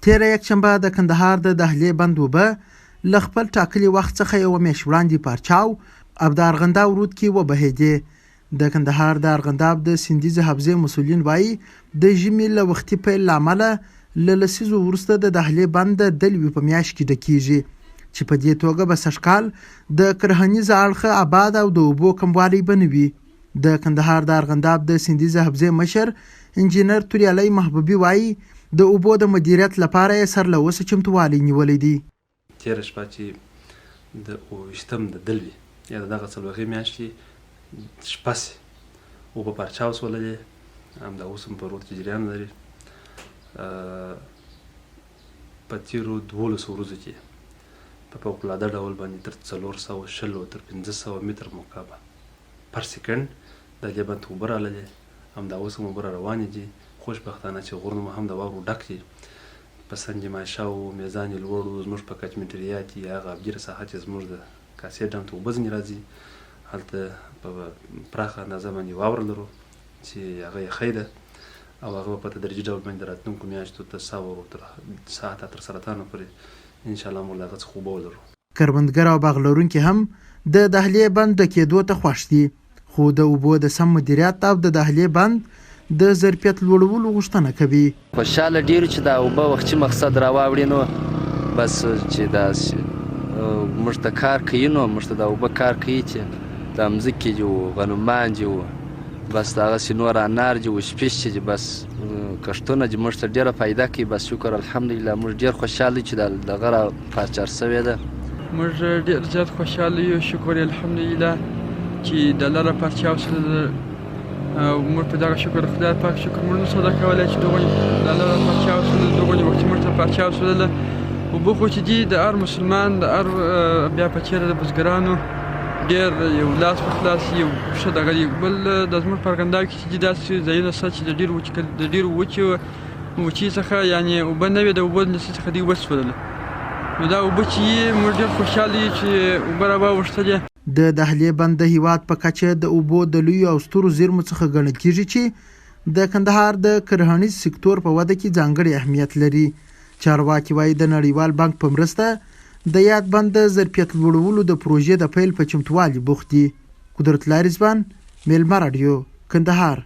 تیره یکشنبه د کندهار د دهلې بند اوبه له خپل ټاکلي وخت څخه یوه میاشت وړاندې پارچاو او د ارغنداب رود کې وبهېدې. د کندهار د ارغنداب د سیندیزې حوزې مسؤلین وایي د ژمي له وختي پیل له امله له لسیزو وروسته د دهلې بند د دلوي په میاشت کې ډکیږي چې په دې توګه به سږکال د کرهنیز اړخه آباد او د اوبو کموالی به نه وي. د کندهار د ارغنداب د سیندیزې حوزې مشر انجینر توریالی محبوبي وایي د اوبو د مدیریت لپاره یې سر له اوسه چمتووالی نیولی دی. تېره شپه چې د 28 د دلوي یا دغه څلوېښتې میاشتې شپه سي اوبه پارچاو سوللې، همدا اوس هم په رود کې جریان لري. په تېرو 12 ورځو کې په فوقالعاده ډول باندې تر 420 تر 500 متر مکعب پر سکند د دې بند اوبه راللې، همدا اوس هم اوبه روانې دي. خوشبختانه چې غرونه هم د واورو ډک دي. په سنج ماشا او میزان لوړو زموږ په کچمنټریا کې هغه ابجیره ساحه چې زموږ د کاسې ډم ته اوبه ځینې راځي، هلته په پراخه اندازه باندې واوره لرو چې هغه یخی ده او هغه په تدریجي ډول باندې د راتلونکو میاشتو تر ساعته تر سرطانه پورې انشاءالله موږ له هغه څخه اوبه ولرو. کروندګر او باغ لرونکي هم د دهلې بند ډکېدو ته خوښ دي، خو د اوبو د سم مدیریت او د دهلې بند د ظرفیت لوړولو غوښتنه کوي. خوشحاله ډېر چې دا اوبه وختي مقصد راواوړي، نو بس چې دا موږ ته کار کوي، نو موږ ته دا اوبه کار کوي چې د مځکې جو غنمان جو بس دغسې نور انار جو شپیش چې بس کښتونه چې موږ ته ډېره فایده کوي. بس شکر الحمدلله موږ ډېر خوشحاله چې دغه را پارچار سوې ده. موږ ډېر زیات خوشحاله یو، شکر الحمدلله چې د لاره پارچاو سره موږ په دغه شکر خدای پاک شکر موږ نشو ادا کولی چې دغه د لاره پارچاو سره دغه وخت موږ ته پارچاو سره اوبه خو چې دي د هر مسلمان د هر بیا په چیرې د بزګرانو ډېر یو لاس په خلاص یو ښه دغه دی. بل د زموږ په ارغنداب کې چې دي داسې ځایونه شته چې د ډېرو وچې څخه یعنې اوبه نه وي، د اوبو نسي څخه دوی وسولله، نو دا اوبه چې موږ ډېر خوشحاله یو چې اوبه راواوښتلې. د دهلې بند د هیواد په کچه د اوبو د لویو او سترو زیرمو څخه ګڼل کیږي چې د کندهار د کرهنیز سکتور په وده کې ځانګړی اهمیت لري. چارواکي وایي د نړیوال بانک په مرسته د یاد بند د ظرفیت لوړولو د پروژې د پیل په چمتووالي بوخت دي. قدرت الله رضوان، میلمه راډیو، کندهار.